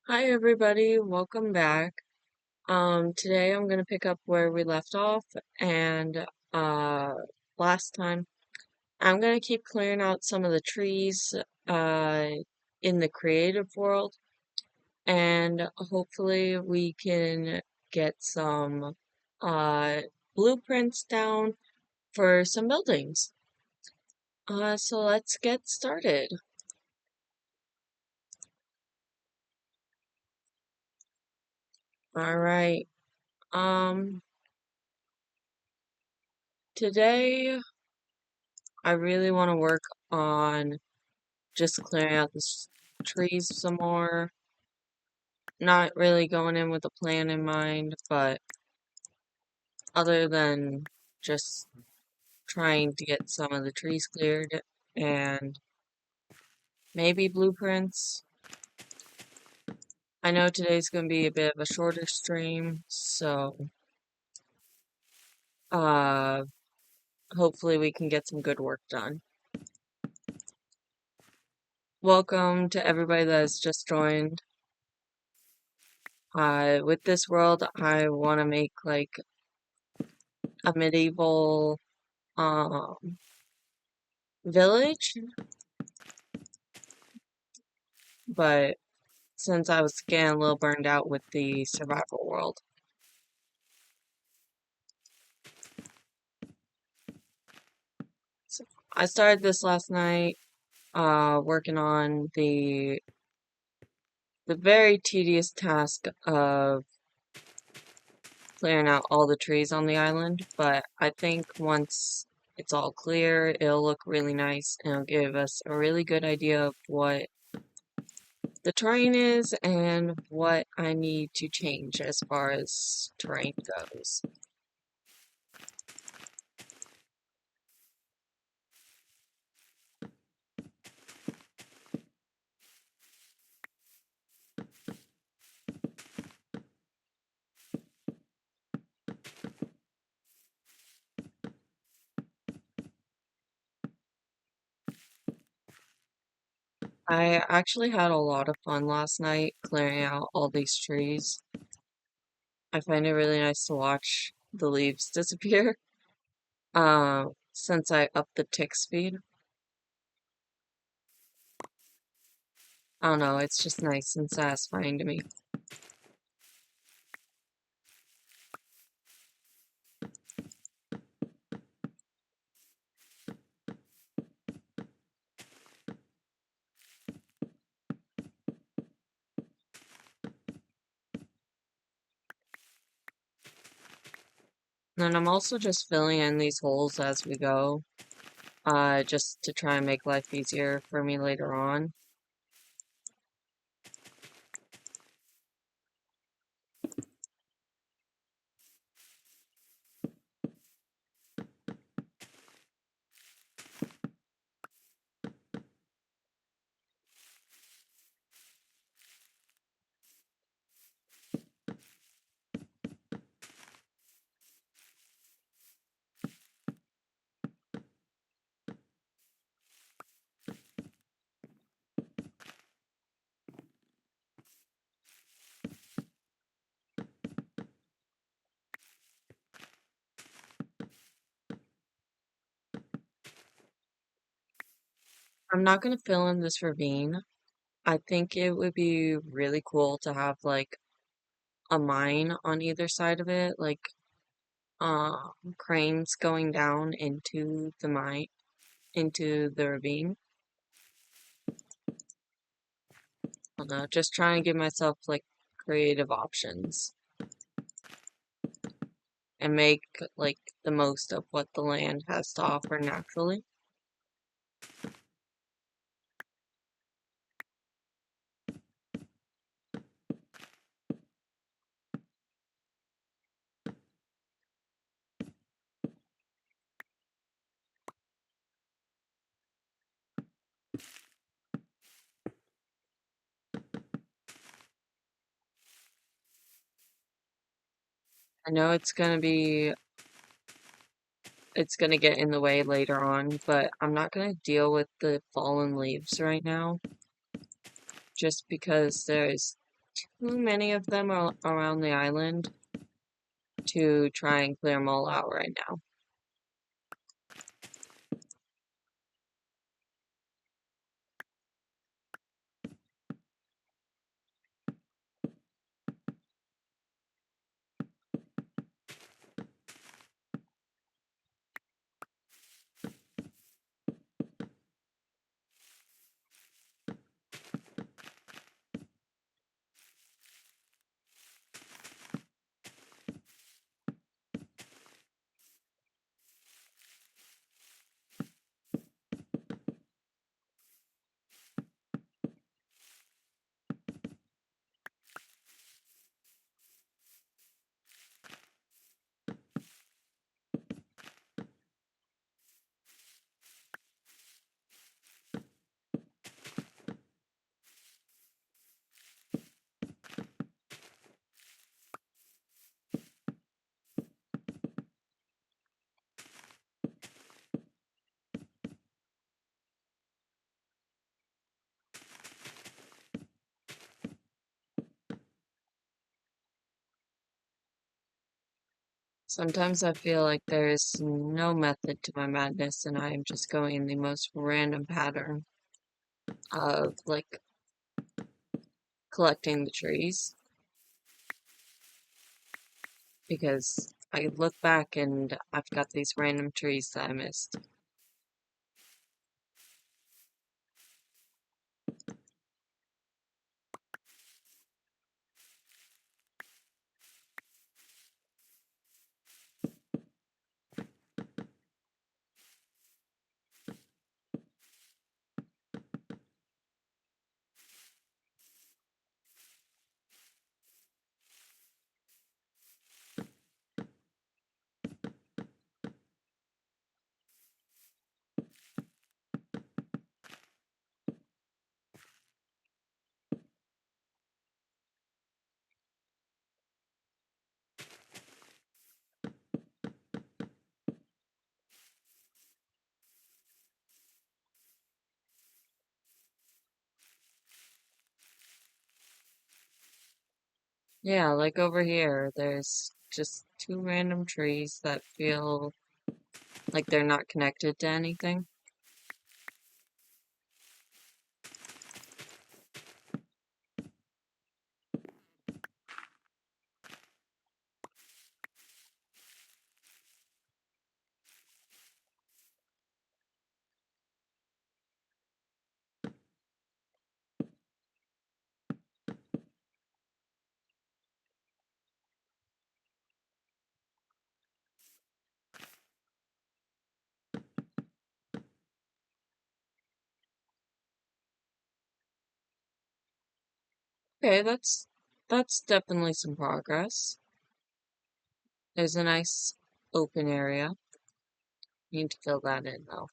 Hi everybody, welcome back. Today I'm gonna pick up where we left off and uh last time I'm gonna keep clearing out some of the trees uh in the creative world and hopefully we can get some uh blueprints down for some buildings. So let's get started. All right. Um Today I really want to work on just clearing out the trees some more. Not really going in with a plan in mind, but other than just trying to get some of the trees cleared and maybe blueprints. I know today's going to be a bit of a shorter stream, so uh, hopefully we can get some good work done. Welcome to everybody that has just joined. With this world, I want to make like a medieval um, village, but since I was getting a little burned out with the survival world. So I started this last night, working on the very tedious task of clearing out all the trees on the island, but I think once it's all clear, it'll look really nice and it'll give us a really good idea of what the terrain is and what I need to change as far as terrain goes. I actually had a lot of fun last night clearing out all these trees. I find it really nice to watch the leaves disappear. Since I upped the tick speed. I don't know, it's just nice and satisfying to me. And I'm also just filling in these holes as we go, just to try and make life easier for me later on. I'm not gonna fill in this ravine. I think it would be really cool to have like a mine on either side of it, like cranes going down into the mine, into the ravine. I don't know, just trying to give myself like creative options and make like the most of what the land has to offer naturally. I know it's gonna get in the way later on, but I'm not gonna deal with the fallen leaves right now just because there's too many of them are around the island to try and clear them all out right now. Sometimes I feel like there is no method to my madness and I am just going in the most random pattern of like collecting the trees because I look back and I've got these random trees that I missed. Yeah, like over here, there's just two random trees that feel like they're not connected to anything. Okay, that's definitely some progress. There's a nice open area. Need to fill that in though.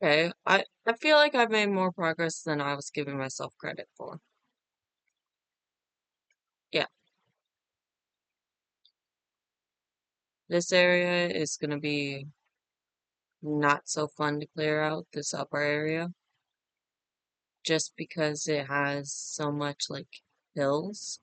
Okay, I feel like I've made more progress than I was giving myself credit for. Yeah, this area is gonna be not so fun to clear out, this upper area, just because it has so much like hills.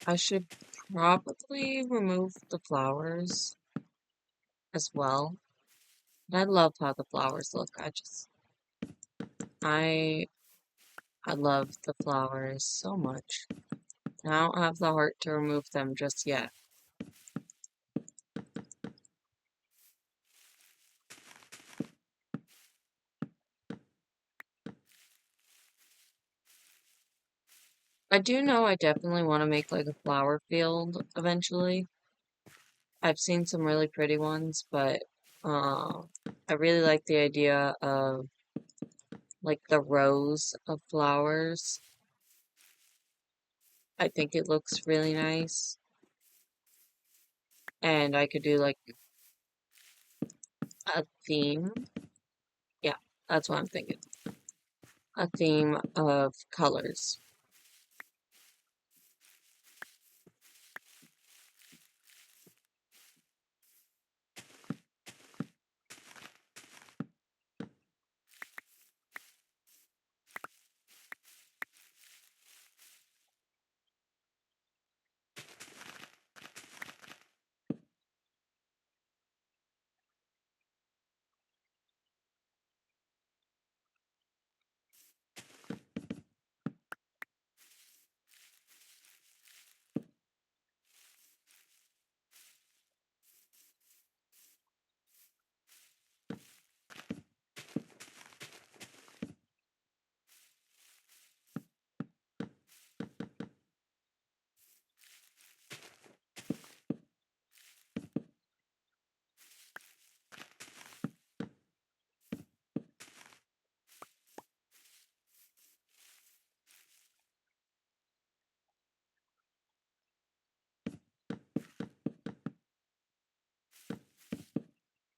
I should probably remove the flowers as well. But I love how the flowers look. I I love the flowers so much. I don't have the heart to remove them just yet. I do know I definitely want to make like a flower field eventually. I've seen some really pretty ones, but uh, I really like the idea of like the rows of flowers. I think it looks really nice, and I could do like a theme. Yeah, that's what I'm thinking. A theme of colors.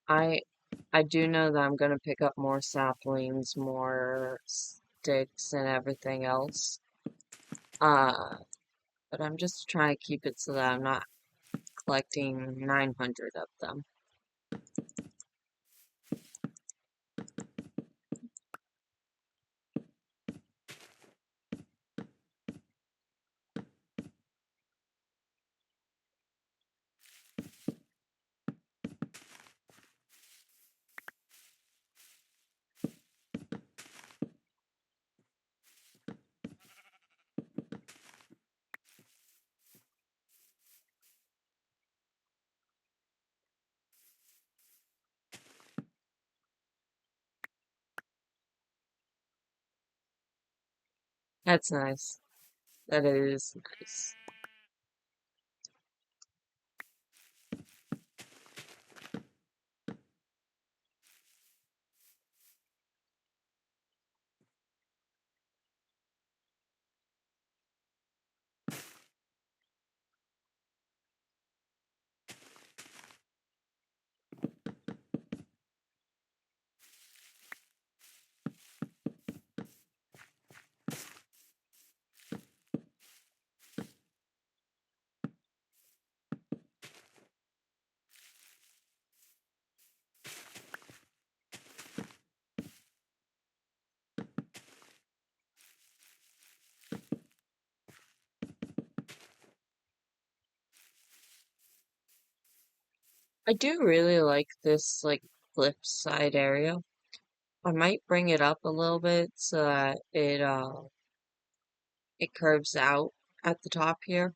I I do know that I'm gonna pick up more saplings, more sticks, and everything else. Uh, but I'm just trying to keep it so that I'm not collecting 900 of them. That's nice. That is nice. I do really like this like flip side area. I might bring it up a little bit so that it curves out at the top here.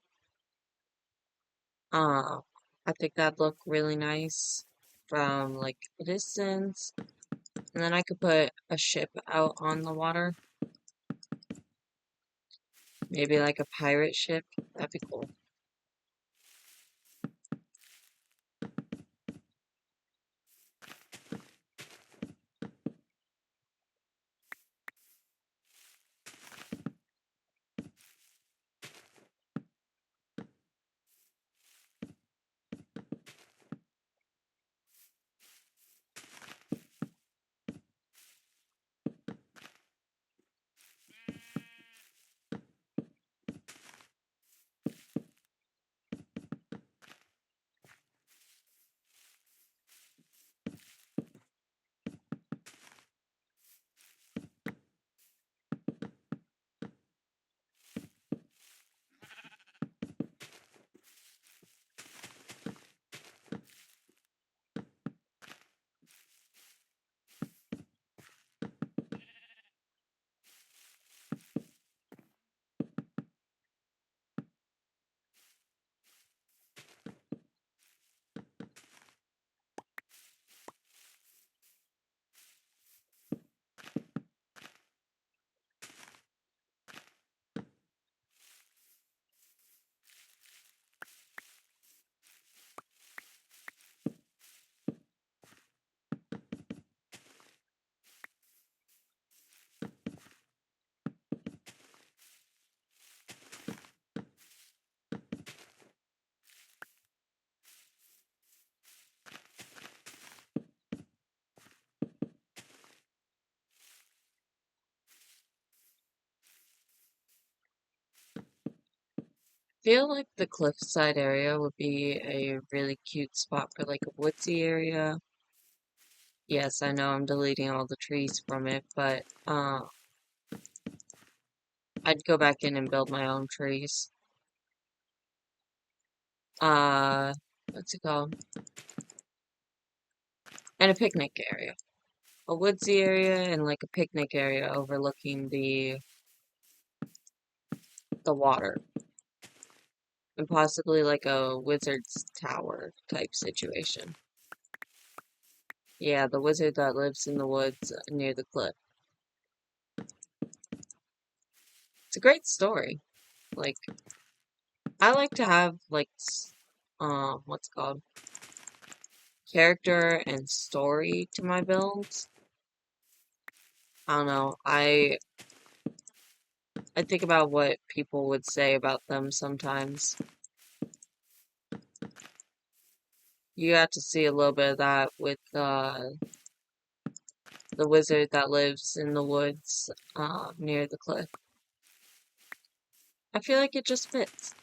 Uh, I think that'd look really nice from like a distance. And then I could put a ship out on the water. Maybe like a pirate ship. That'd be cool. Feel like the cliffside area would be a really cute spot for like a woodsy area. Yes, I know I'm deleting all the trees from it, but I'd go back in and build my own trees. Uh, what's it called? And a picnic area. A woodsy area and like a picnic area overlooking the water. And possibly like a wizard's tower type situation. Yeah, the wizard that lives in the woods near the cliff. It's a great story. Like, I like to have like what's it called? Character and story to my builds. I don't know. I think about what people would say about them sometimes. You got to see a little bit of that with the wizard that lives in the woods near the cliff. I feel like it just fits.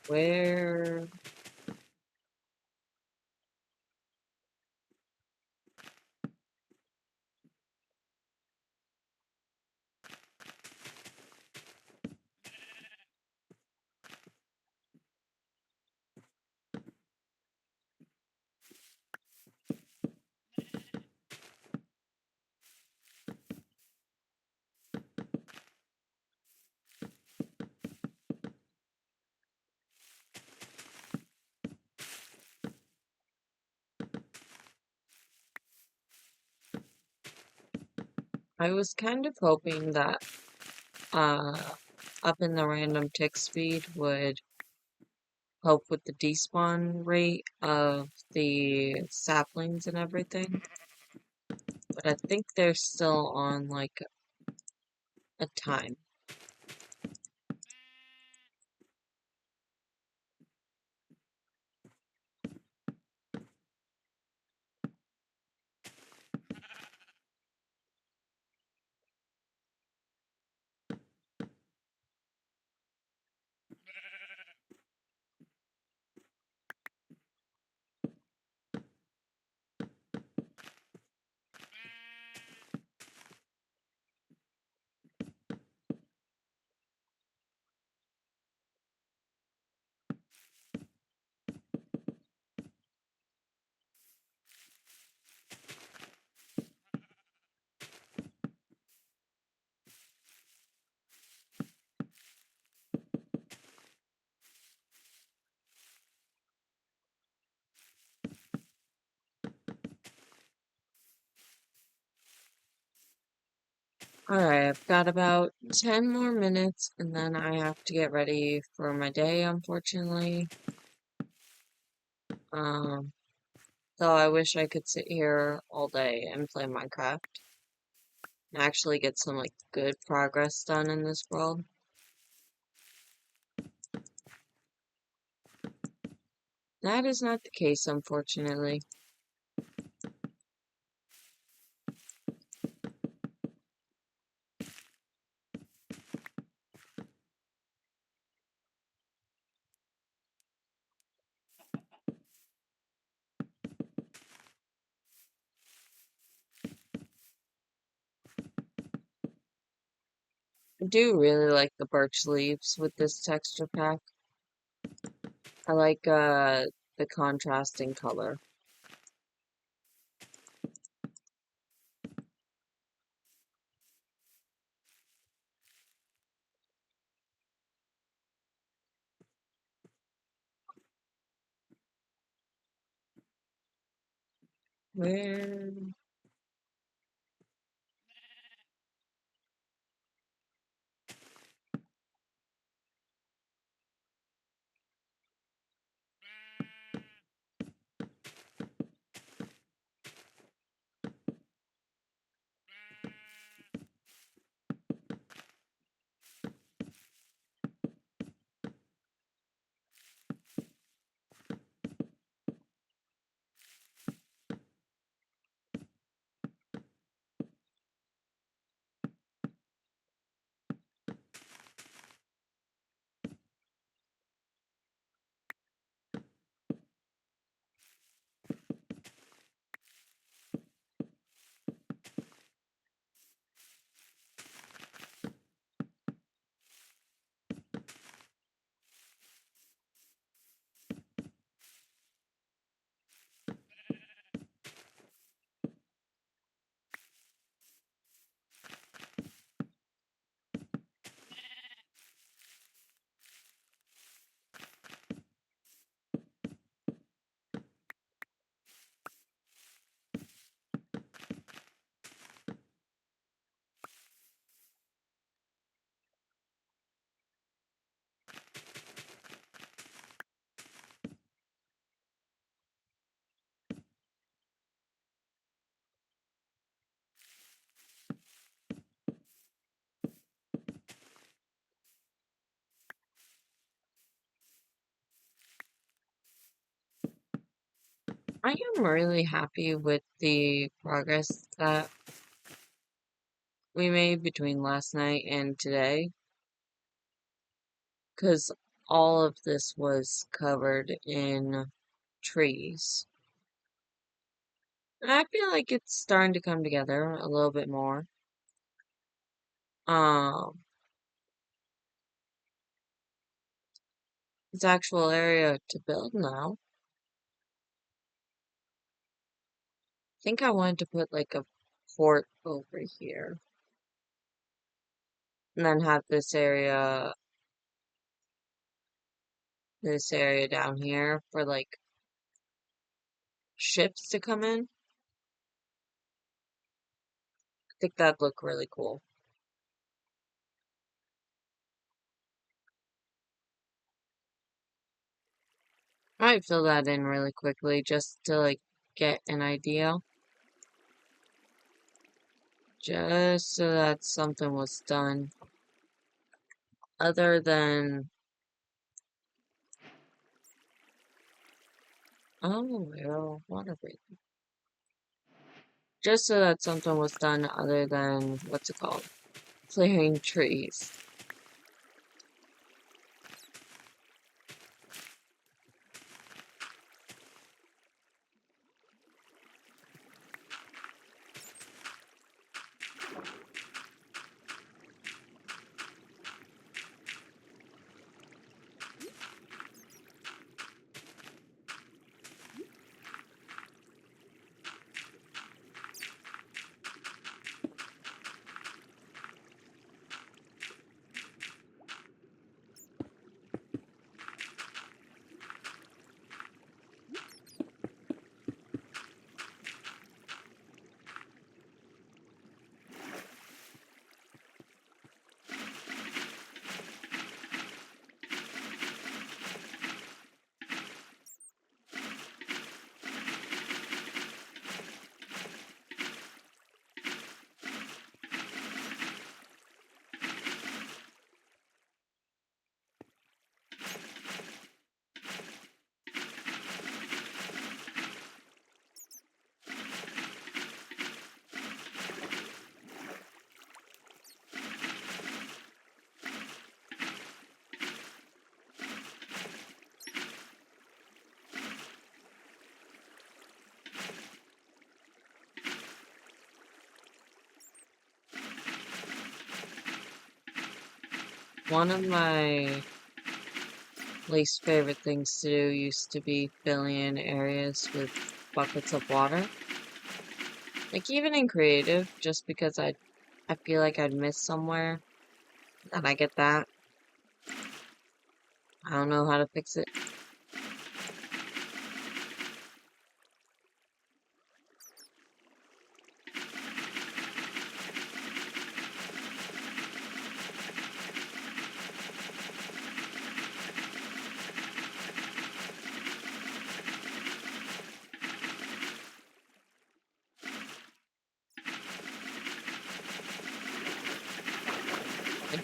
Where I was kind of hoping that uh up in the random tick speed would help with the despawn rate of the saplings and everything. But I think they're still on like a time. Alright, I've got about 10 more minutes and then I have to get ready for my day, unfortunately. Um, though I wish I could sit here all day and play Minecraft and actually get some like good progress done in this world. That is not the case, unfortunately. I do really like the birch leaves with this texture pack. I like the contrasting color. Where? I am really happy with the progress that we made between last night and today, because all of this was covered in trees. And I feel like it's starting to come together a little bit more. Um, it's actual area to build now. I think I wanted to put like a fort over here. And then have this area down here for like ships to come in. I think that'd look really cool. I might fill that in really quickly just to like get an idea. Just so that something was done. Other than, oh, yeah, water breathing. Just so that something was done other than, what's it called? Clearing trees. One of my least favorite things to do used to be filling in areas with buckets of water. Like even in creative, just because I feel like I'd miss somewhere, and I get that. I don't know how to fix it.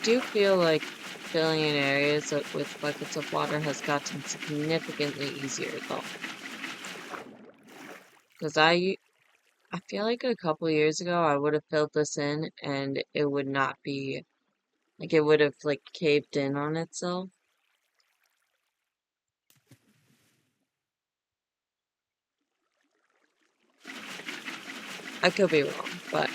do feel like filling in areas with buckets of water has gotten significantly easier though. Because I feel like a couple years ago I would have filled this in and it would not be like it would have like caved in on itself. I could be wrong, but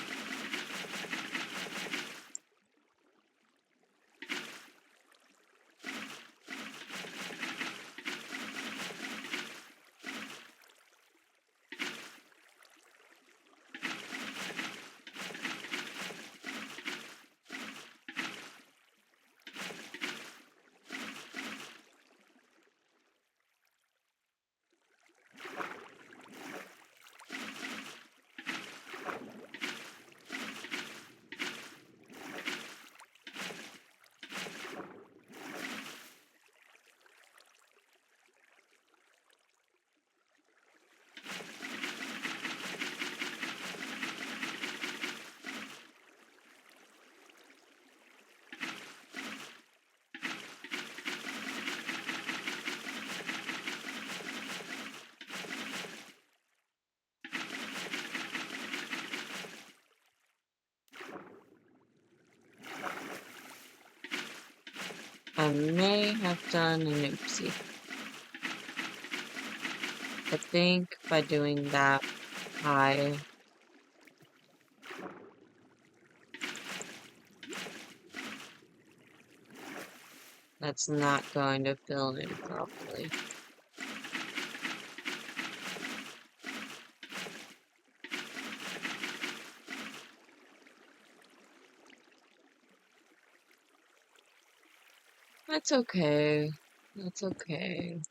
I may have done an oopsie. I think by doing that, I that's not going to fill in properly. That's okay. That's okay.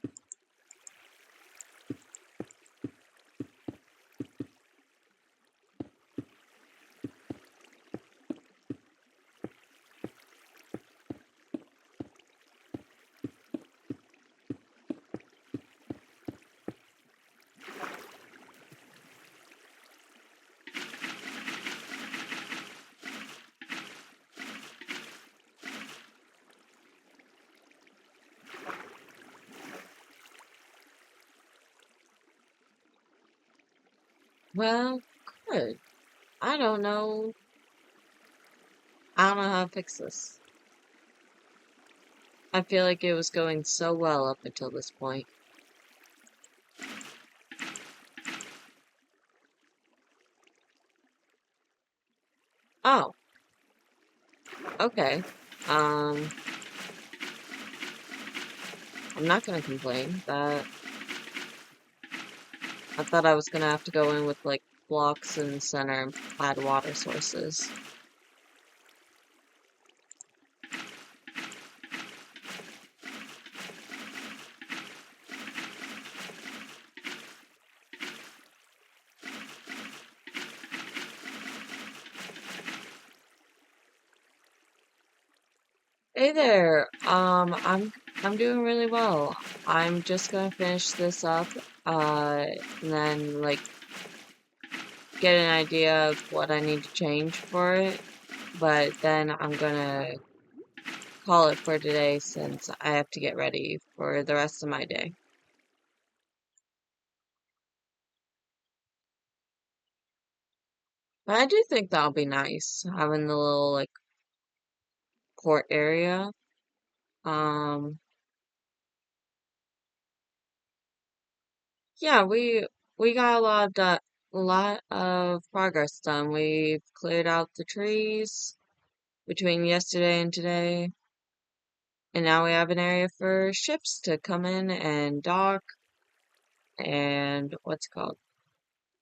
Well, good. I don't know. I don't know how to fix this. I feel like it was going so well up until this point. Oh, okay. Um, I'm not gonna complain. That I thought I was gonna have to go in with like blocks in the center and add water sources. Hey there. I'm doing really well. I'm just gonna finish this up, and then like get an idea of what I need to change for it. But then I'm gonna call it for today since I have to get ready for the rest of my day. But I do think that'll be nice, having the little like court area. Um, yeah, we got a lot of progress done. We've cleared out the trees between yesterday and today, and now we have an area for ships to come in and dock and what's it called?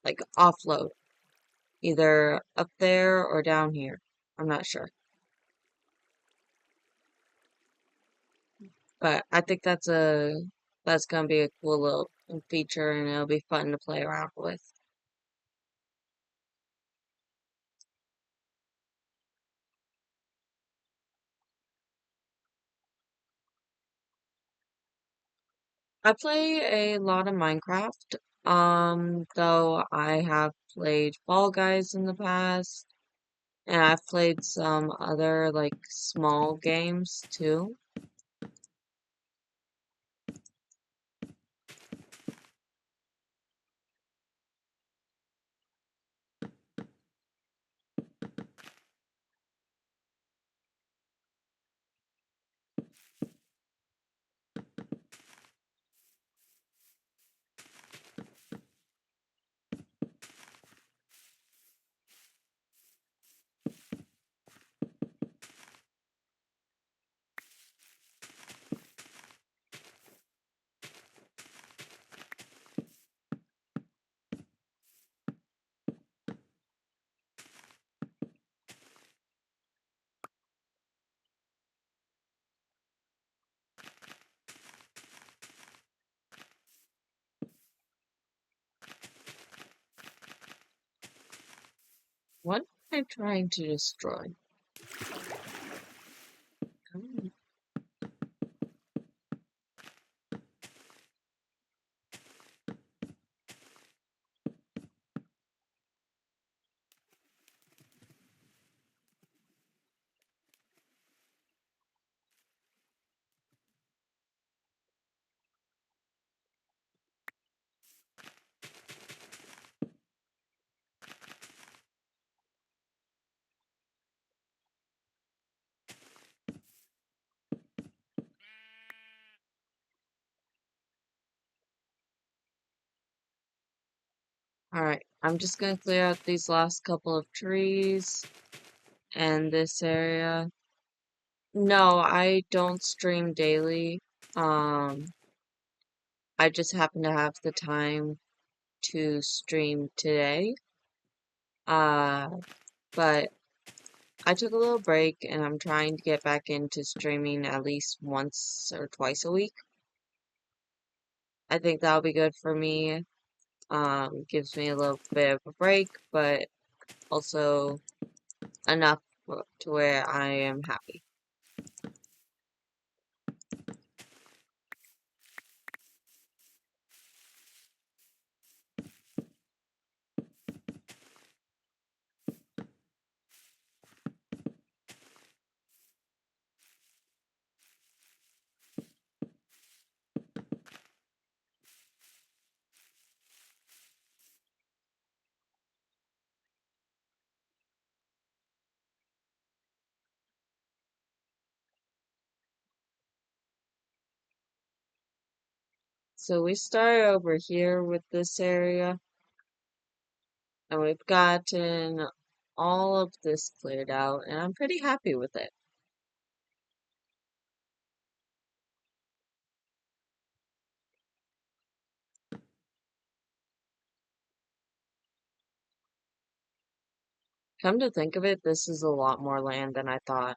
Like offload, either up there or down here. I'm not sure. But I think that's gonna be a cool little feature and it'll be fun to play around with. I play a lot of Minecraft. Though I have played Fall Guys in the past. And I've played some other like small games too. What am I trying to destroy? Oh. Alright, I'm just gonna clear out these last couple of trees and this area. No, I don't stream daily. Um, I just happen to have the time to stream today. Uh, but I took a little break and I'm trying to get back into streaming at least once or twice a week. I think that'll be good for me. Gives me a little bit of a break, but also enough to where I am happy. So we started over here with this area, and we've gotten all of this cleared out, and I'm pretty happy with it. Come to think of it, this is a lot more land than I thought.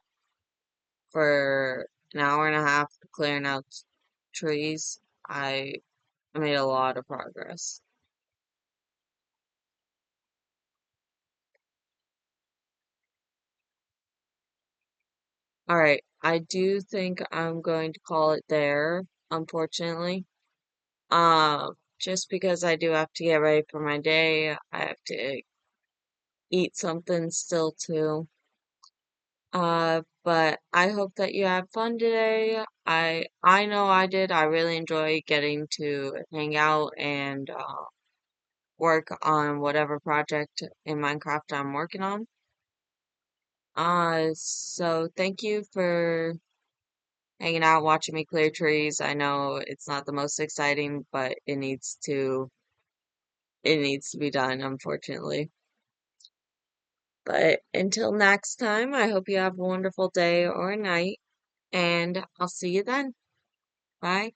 For an hour and a half clearing out trees, I made a lot of progress. Alright, I do think I'm going to call it there, unfortunately. Just because I do have to get ready for my day, I have to eat something still too. But I hope that you had fun today. I know I did. I really enjoy getting to hang out and work on whatever project in Minecraft I'm working on. So thank you for hanging out, watching me clear trees. I know it's not the most exciting, but it needs to be done, unfortunately. But until next time, I hope you have a wonderful day or night, and I'll see you then. Bye.